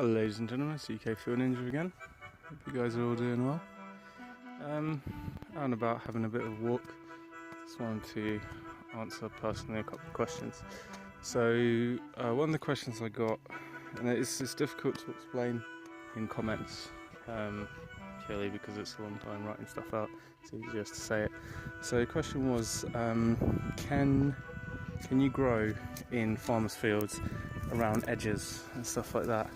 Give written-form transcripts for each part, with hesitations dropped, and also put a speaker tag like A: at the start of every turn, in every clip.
A: Hello ladies and gentlemen, it's UKFN Ninja again. Hope you guys are all doing well. Out and about having a bit of a walk. Just wanted to answer personally a couple of questions. So one of the questions I got, and it's difficult to explain in comments, purely because it's a long time writing stuff out, it's easier just to say it. So the question was, can you grow in farmers' fields around edges and stuff like that?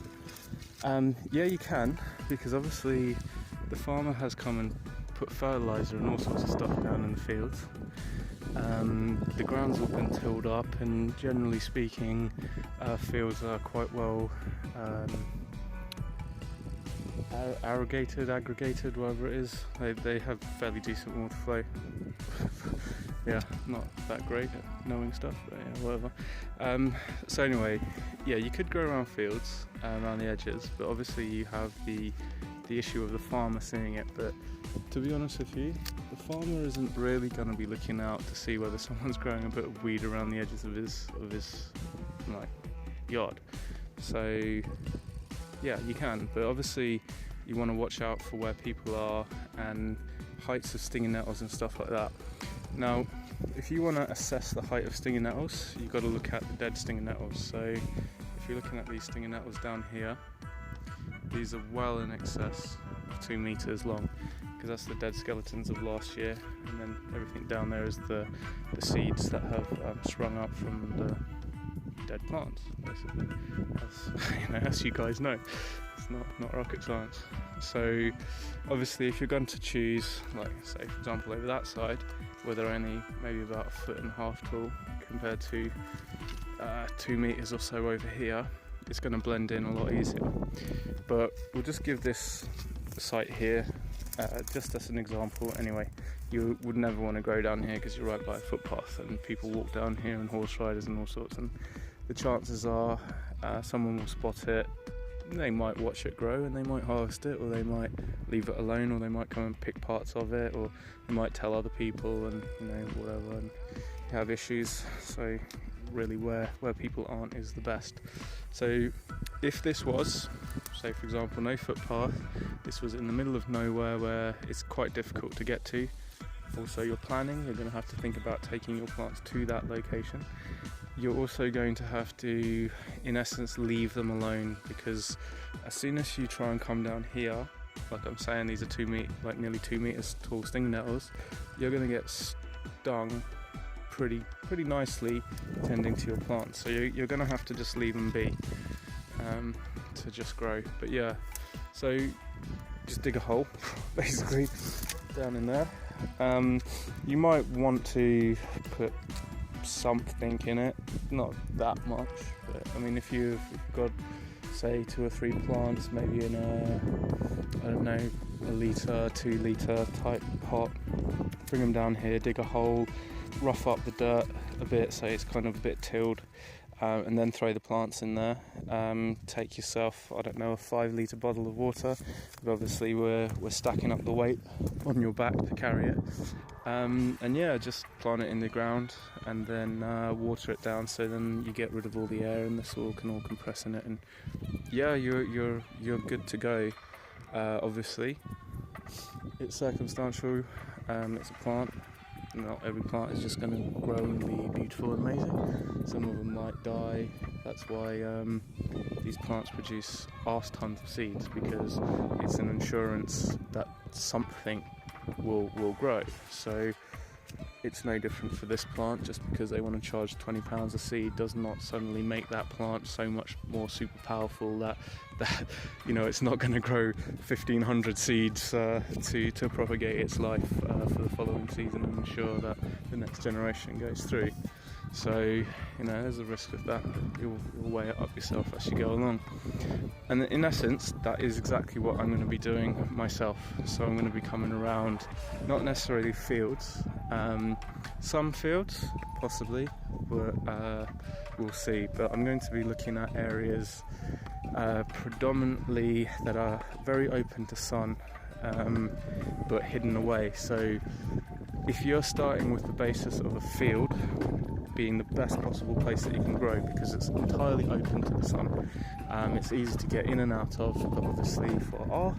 A: Yeah, you can, because obviously the farmer has come and put fertiliser and all sorts of stuff down in the fields. The ground's all been tilled up, and generally speaking, fields are quite well aggregated, whatever it is. They have fairly decent water flow. Yeah, not that great at knowing stuff, but yeah, whatever. So anyway, yeah, you could grow around fields, around the edges, but obviously you have the issue of the farmer seeing it. But to be honest with you, the farmer isn't really going to be looking out to see whether someone's growing a bit of weed around the edges of his like yard. So yeah, you can, but obviously you want to watch out for where people are and heights of stinging nettles and stuff like that. Now, if you want to assess the height of stinging nettles, you've got to look at the dead stinging nettles. So if you're looking at these stinging nettles down here, these are well in excess of 2 meters long, because that's the dead skeletons of last year, and then everything down there is the seeds that have sprung up from the dead plants, basically. As you guys know, it's not rocket science. So obviously if you're going to choose, like say for example over that side, where they're only maybe about 1.5 feet tall compared to 2 meters or so over here, it's going to blend in a lot easier. But we'll just give this site here just as an example. Anyway, you would never want to go down here because you're right by a footpath and people walk down here, and horse riders and all sorts, and the chances are someone will spot it. They might watch it grow and they might harvest it, or they might leave it alone, or they might come and pick parts of it, or they might tell other people, and whatever, and have issues. So really where people aren't is the best. So if this was, say for example, no footpath, this was in the middle of nowhere where it's quite difficult to get to. Also, you're planning, you're going to have to think about taking your plants to that location. You're also going to have to, in essence, leave them alone, because as soon as you try and come down here, like I'm saying, these are nearly 2 meters tall stinging nettles, you're going to get stung pretty nicely tending to your plants. So you're going to have to just leave them be to just grow. But yeah, so just dig a hole basically down in there. You might want to put something in it, not that much, but I mean if you've got say 2 or 3 plants, maybe in a 1 litre, 2 litre type pot, bring them down here, dig a hole, rough up the dirt a bit so it's kind of a bit tilled, and then throw the plants in there. Take yourself, I don't know, a 5 litre bottle of water, but obviously we're stacking up the weight on your back to carry it, and yeah, just plant it in the ground and then water it down, so then you get rid of all the air and the soil can all compress in it, and yeah, you're good to go. Obviously it's circumstantial, it's a plant. Not every plant is just going to grow and be beautiful and amazing. Some of them might die. That's why these plants produce arse tons of seeds, because it's an insurance that something will grow. So it's no different for this plant. Just because they want to charge £20 a seed does not suddenly make that plant so much more super powerful that it's not going to grow 1,500 seeds to propagate its life for the following season and ensure that the next generation goes through. So there's a risk of that. You'll weigh it up yourself as you go along. And in essence, that is exactly what I'm going to be doing myself. So I'm going to be coming around, not necessarily fields, some fields possibly, but we'll see. But I'm going to be looking at areas predominantly that are very open to sun, but hidden away. So if you're starting with the basis of a field, being the best possible place that you can grow, because it's entirely open to the sun. It's easy to get in and out of, but obviously for our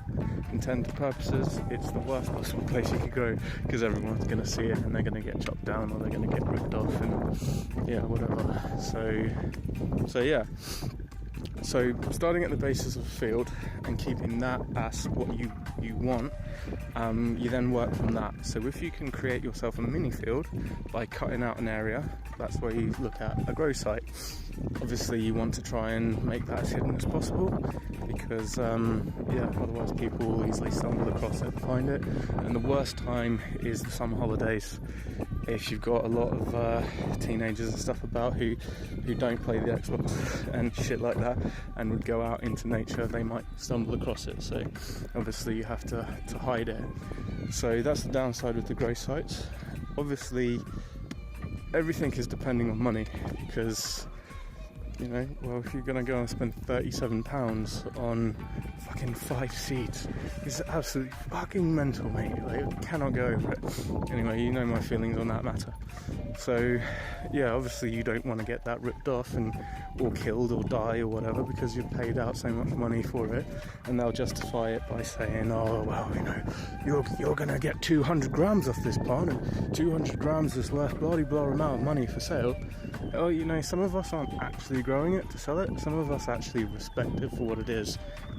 A: intended purposes, it's the worst possible place you could grow, because everyone's going to see it and they're going to get chopped down, or they're going to get ripped off, and yeah, whatever. So yeah. So starting at the basis of a field and keeping that as what you want, you then work from that. So if you can create yourself a mini field by cutting out an area, that's where you look at a grow site. Obviously you want to try and make that as hidden as possible, because otherwise people will easily stumble across it and find it. And the worst time is the summer holidays. If you've got a lot of teenagers and stuff about who don't play the Xbox and shit like that and would go out into nature, they might stumble across it. So obviously you have to hide it. So that's the downside with the grow sites. Obviously everything is depending on money, because if you're going to go and spend £37 on fucking 5 seeds, it's absolutely fucking mental, mate. Like, I cannot go over it. Anyway, you know my feelings on that matter. So, yeah, obviously you don't want to get that ripped off or killed or die or whatever, because you've paid out so much money for it, and they'll justify it by saying, oh, well, you're going to get 200 grams off this plant, and 200 grams is worth blah blah amount of money for sale. Oh, some of us aren't actually growing it to sell it. Some of us actually respect it for what it is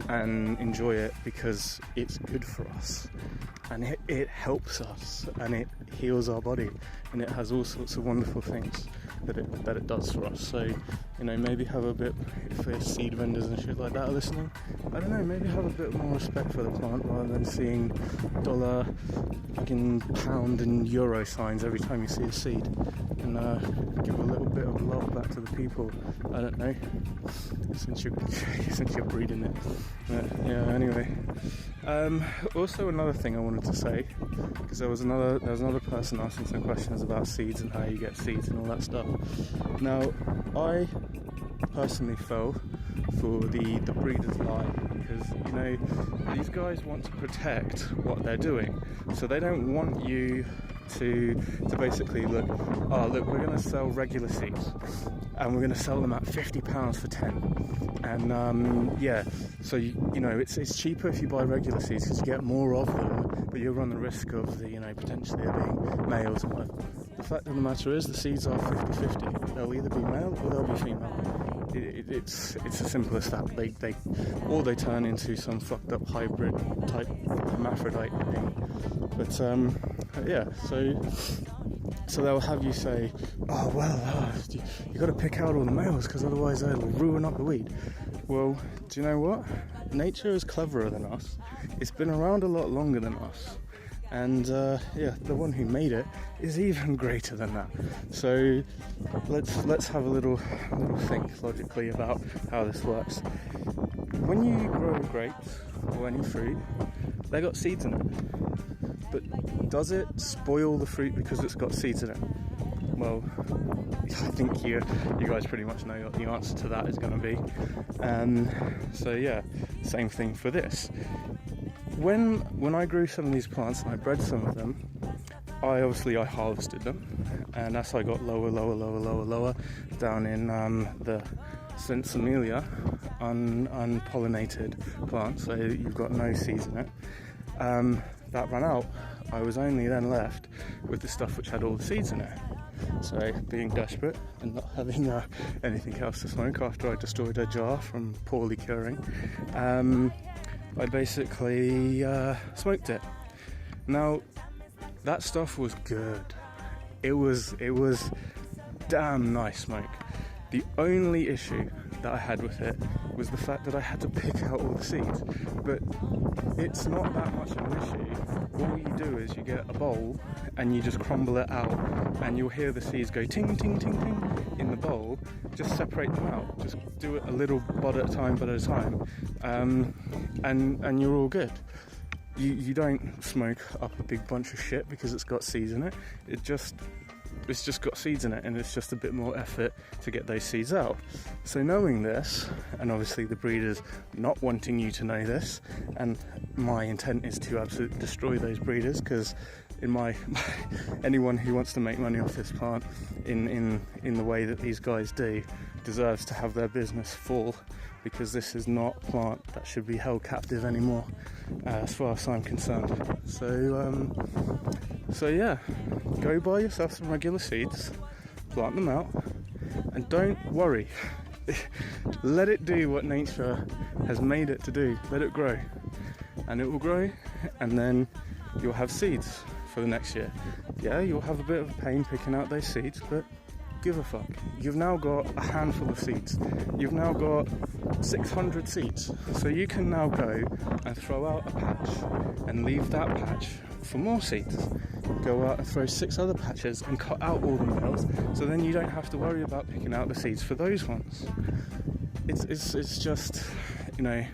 A: and enjoy it because it's good for us, and it helps us, and it heals our body, and it has all sorts of wonderful things that it does for us. So maybe have a bit, if there's seed vendors and shit like that are listening, I don't know, maybe have a bit more respect for the plant rather than seeing dollar, fucking pound and euro signs every time you see a seed, and give a little bit of love back to the people. I don't know, since you're breeding it. Anyway. Also another thing I wanted to say, because there was another person asking some questions about seeds and how you get seeds and all that stuff. Now, I personally fell for the breeder's lie, because these guys want to protect what they're doing, so they don't want you to basically look, we're going to sell regular seeds and we're going to sell them at £50 for 10, and so it's cheaper if you buy regular seeds because you get more of them, but you run the risk of potentially being males and whatever. The fact of the matter is, the seeds are 50-50. They'll either be male or they'll be female. It's as simple as that. They turn into some fucked up hybrid type hermaphrodite thing. But so they'll have you say, you got to pick out all the males because otherwise they'll ruin up the weed. Well, do you know what? Nature is cleverer than us. It's been around a lot longer than us. And the one who made it is even greater than that. So let's have a little think logically about how this works. When you grow grapes or any fruit, they got seeds in it. But does it spoil the fruit because it's got seeds in it? Well, I think you guys pretty much know what the answer to that is going to be. Same thing for this. When I grew some of these plants and I bred some of them, I harvested them, and as I got lower down in the Sinsemilla, unpollinated plants, so you've got no seeds in it, that ran out. I was only then left with the stuff which had all the seeds in it. So, being desperate and not having anything else to smoke after I destroyed a jar from poorly curing, I basically smoked it. Now, that stuff was good. It was damn nice smoke. The only issue that I had with it was the fact that I had to pick out all the seeds. But it's not that much of an issue. All you do is you get a bowl and you just crumble it out, and you'll hear the seeds go ting ting ting ting in the bowl. Just separate them out. Just do it a little bud at a time, and you're all good. You don't smoke up a big bunch of shit because it's got seeds in it. It's just got seeds in it, and it's just a bit more effort to get those seeds out. So knowing this, and obviously the breeders not wanting you to know this, and my intent is to absolutely destroy those breeders, because in my anyone who wants to make money off this plant in the way that these guys do deserves to have their business fall, because this is not a plant that should be held captive anymore, as far as I'm concerned. So yeah, go buy yourself some regular seeds, plant them out, and don't worry. Let it do what nature has made it to do. Let it grow, and it will grow, and then you'll have seeds for the next year. Yeah, you'll have a bit of pain picking out those seeds, but give a fuck. You've now got a handful of seeds. You've now got 600 seeds. So you can now go and throw out a patch and leave that patch for more seeds. Go out and throw 6 other patches and cut out all the males, so then you don't have to worry about picking out the seeds for those ones. It's just, you know,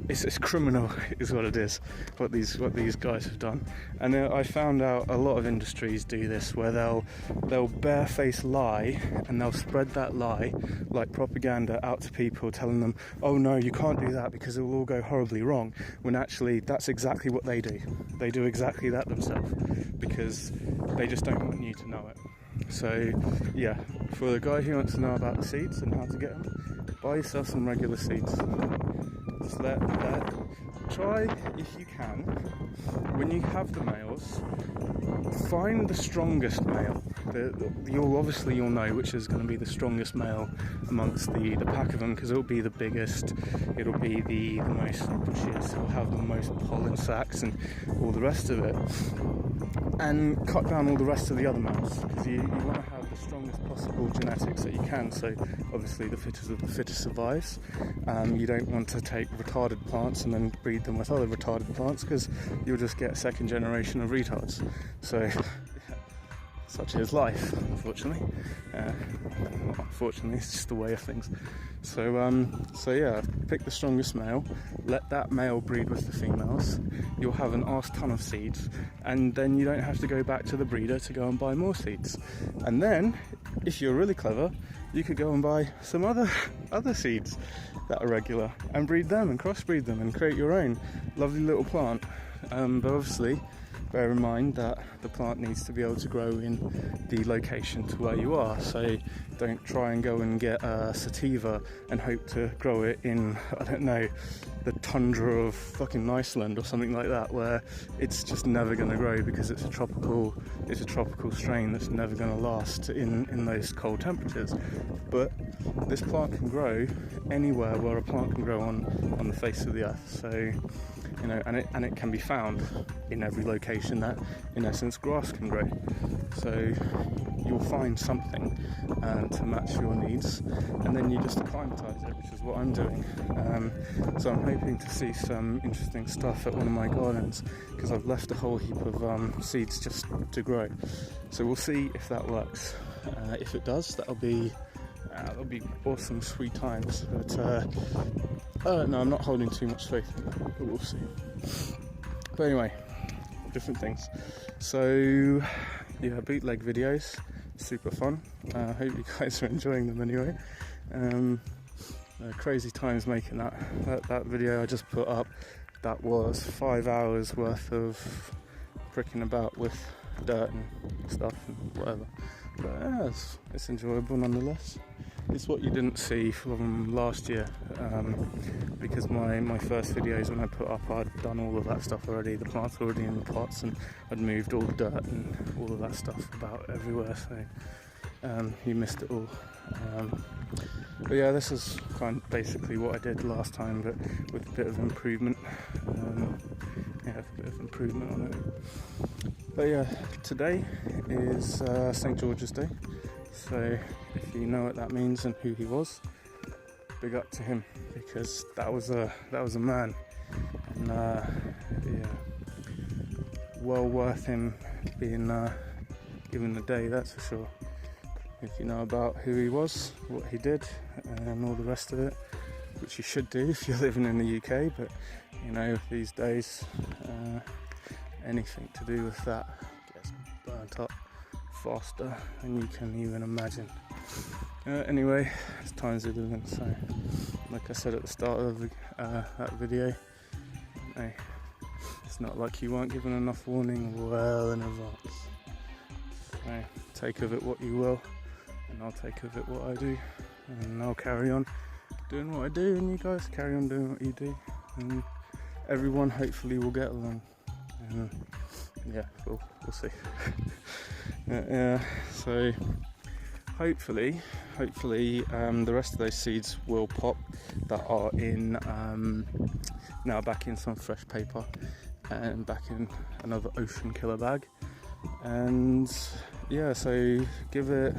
A: it's criminal is what it is, what these guys have done. And I found out a lot of industries do this, where they'll barefaced lie, and they'll spread that lie like propaganda out to people, telling them, oh no, you can't do that because it will all go horribly wrong, when actually that's exactly what they do. They do exactly that themselves, because they just don't want you to know it. So yeah, for the guy who wants to know about the seeds and how to get them, buy yourself some regular seeds. Just try, if you can, when you have the males, find the strongest male. You'll know which is going to be the strongest male amongst the pack of them, because it'll be the biggest, it'll be the most bushiest, it'll have the most pollen sacs and all the rest of it. And cut down all the rest of the other males, because you want to have the strongest possible genetics that you can, so obviously the fittest of the fittest survives. You don't want to take retarded plants and then breed them with other retarded plants, because you'll just get a second generation of retards. So such is life, unfortunately. Unfortunately, it's just the way of things. So yeah, pick the strongest male, let that male breed with the females. You'll have an arse ton of seeds, and then you don't have to go back to the breeder to go and buy more seeds. And then, if you're really clever, you could go and buy some other seeds that are regular and breed them and crossbreed them and create your own lovely little plant. But obviously, bear in mind that the plant needs to be able to grow in the location to where you are. So don't try and go and get a sativa and hope to grow it in, I don't know, the tundra of fucking Iceland or something like that, where it's just never going to grow because it's a tropical strain that's never going to last in those cold temperatures. But this plant can grow anywhere where a plant can grow on the face of the earth. So, you know, and it can be found in every location that, in essence, grass can grow. So you'll find something to match your needs, and then you just acclimatise it, which is what I'm doing. So I'm hoping to see some interesting stuff at one of my gardens, because I've left a whole heap of seeds just to grow. So we'll see if that works. If it does, that'll be awesome, sweet times. But no, I'm not holding too much faith in that, but we'll see. But anyway, different things. So yeah, bootleg videos, super fun. I hope you guys are enjoying them anyway. Crazy times making that video I just put up. That was 5 hours worth of pricking about with dirt and stuff and whatever. But yeah, it's enjoyable nonetheless. It's what you didn't see from last year, because my first videos when I put up, I'd done all of that stuff already. The plants were already in the pots, and I'd moved all the dirt and all of that stuff about everywhere, so you missed it all. But yeah, this is basically what I did last time, but with a bit of improvement. Yeah, a bit of improvement on it. But yeah, today is St. George's Day, so if you know what that means and who he was, big up to him, because that was a man, and yeah, well worth him being given the day, that's for sure. If you know about who he was, what he did, and all the rest of it, which you should do if you're living in the UK, but you know, these days anything to do with that gets burnt up faster than you can even imagine. Anyway, it's times we live in, so like I said at the start of that video, It's not like you weren't given enough warning well in advance. So take of it what you will, and I'll take of it what I do, and I'll carry on doing what I do, and you guys carry on doing what you do, and everyone hopefully will get along. Yeah, we'll see. So hopefully the rest of those seeds will pop that are in now back in some fresh paper and back in another ocean killer bag. And yeah, so I give it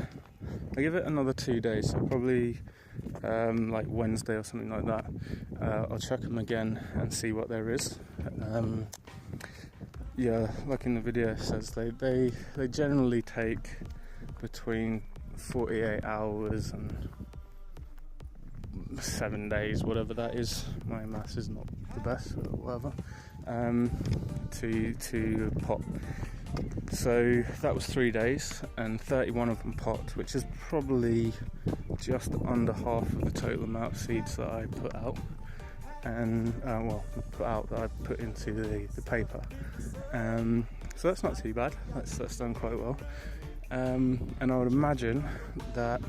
A: another 2 days, so probably like Wednesday or something like that. I'll check them again and see what there is. Yeah, like in the video it says, they generally take between 48 hours and 7 days, whatever that is. My maths is not the best, or whatever. To pop. So that was 3 days, and 31 of them popped, which is probably just under half of the total amount of seeds that I put out. And that I put into the paper. So that's not too bad. That's done quite well. And I would imagine that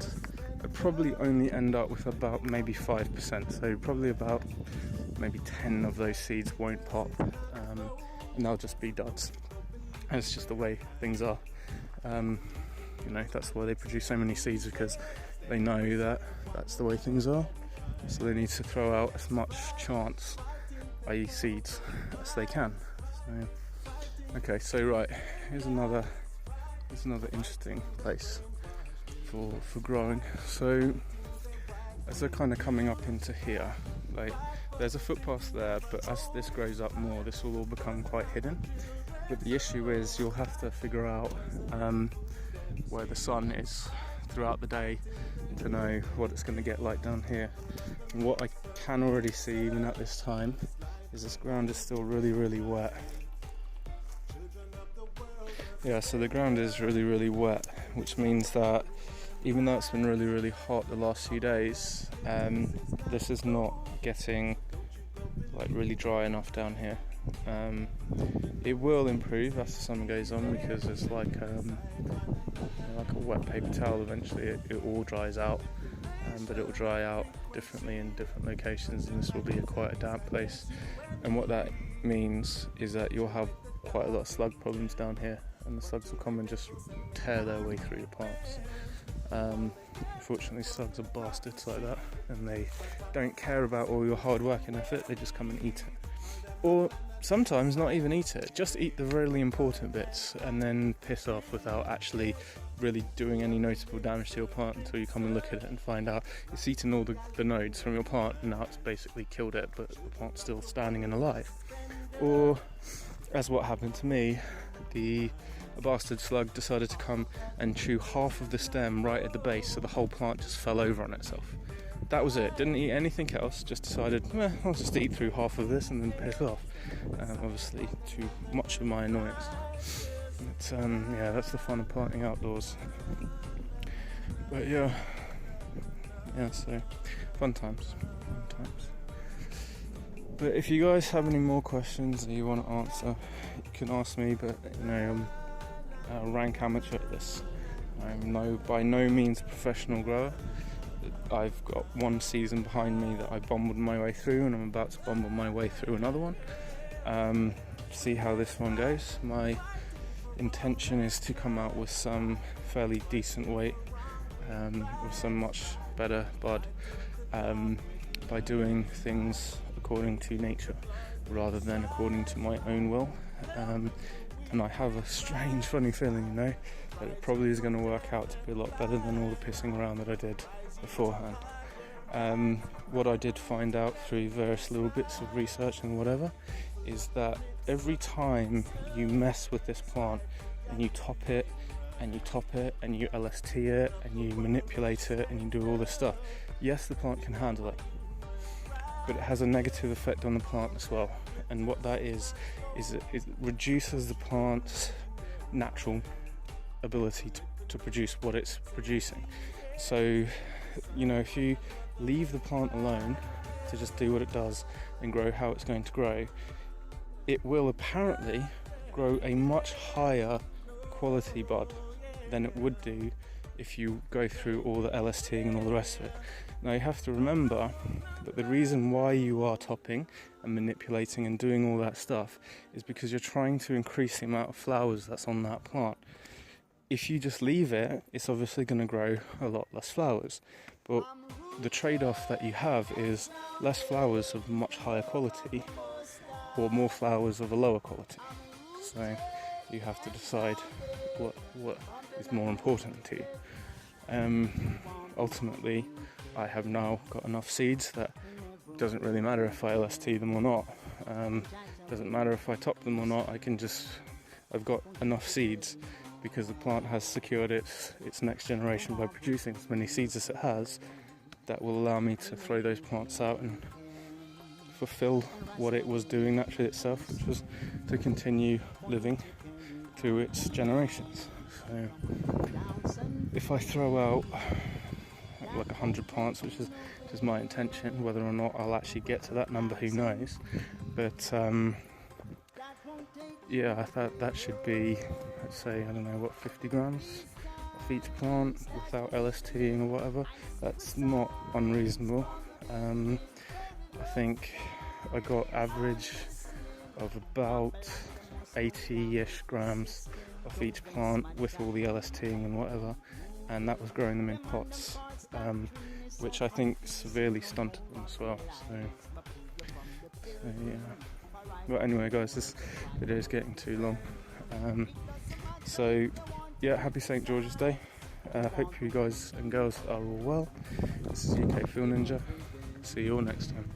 A: I probably only end up with about maybe 5%. So probably about maybe 10 of those seeds won't pop, and they'll just be duds. And it's just the way things are. That's why they produce so many seeds, because they know that that's the way things are. So they need to throw out as much chance, i.e. seeds, as they can. So right, here's another interesting place for growing. So as they're kind of coming up into here, like there's a footpath there, but as this grows up more, this will all become quite hidden. But the issue is you'll have to figure out where the sun is throughout the day to know what it's going to get like down here. And what I can already see even at this time is this ground is still really, really wet. Yeah, so the ground is really, really wet, which means that even though it's been really, really hot the last few days, this is not getting like really dry enough down here. It will improve as the summer goes on, because it's like a wet paper towel. Eventually it all dries out, but it will dry out differently in different locations, and this will be quite a damp place. And what that means is that you'll have quite a lot of slug problems down here, and the slugs will come and just tear their way through your plants. Unfortunately, slugs are bastards like that, and they don't care about all your hard work and effort. They just come and eat it, or sometimes not even eat it, just eat the really important bits and then piss off without actually really doing any notable damage to your plant until you come and look at it and find out it's eaten all the nodes from your plant, and now it's basically killed it, but the plant's still standing and alive. Or, as what happened to me, a bastard slug decided to come and chew half of the stem right at the base, so the whole plant just fell over on itself. That was it, didn't eat anything else, just decided, I'll just eat through half of this and then piss off. Obviously, too much of my annoyance. But, that's the fun of planting outdoors. But so fun times. But if you guys have any more questions that you want to answer, you can ask me, but I'm a rank amateur at this. I'm by no means a professional grower. I've got one season behind me that I bumbled my way through, and I'm about to bumble my way through another one. See how this one goes. My intention is to come out with some fairly decent weight, with some much better bud, by doing things according to nature rather than according to my own will. And I have a strange, funny feeling, that it probably is going to work out to be a lot better than all the pissing around that I did beforehand. What I did find out through various little bits of research and whatever is that every time you mess with this plant and you top it and you LST it and you manipulate it and you do all this stuff, yes, the plant can handle it, but it has a negative effect on the plant as well. And what that is it reduces the plant's natural ability to produce what it's producing. So, if you leave the plant alone to just do what it does and grow how it's going to grow, it will apparently grow a much higher quality bud than it would do if you go through all the LSTing and all the rest of it. Now you have to remember that the reason why you are topping and manipulating and doing all that stuff is because you're trying to increase the amount of flowers that's on that plant. If you just leave it, it's obviously going to grow a lot less flowers. But the trade-off that you have is less flowers of much higher quality or more flowers of a lower quality. So you have to decide what is more important to you. Ultimately, I have now got enough seeds that it doesn't really matter if I LST them or not. Doesn't matter if I top them or not. I've got enough seeds because the plant has secured its next generation by producing as many seeds as it has. That will allow me to throw those plants out and fulfill what it was doing naturally itself, which was to continue living through its generations. So if I throw out like 100 plants, which is my intention, whether or not I'll actually get to that number, who knows, but yeah, I thought that should be, let's say, I don't know, what, 50 grams of each plant without LSTing or whatever. That's not unreasonable. I think I got average of about 80-ish grams of each plant with all the LSTing and whatever, and that was growing them in pots, which I think severely stunted them as well. So yeah. Well, anyway, guys, this video is getting too long. So yeah, happy St. George's Day. Hope you guys and girls are all well. This is UK Field Ninja. See you all next time.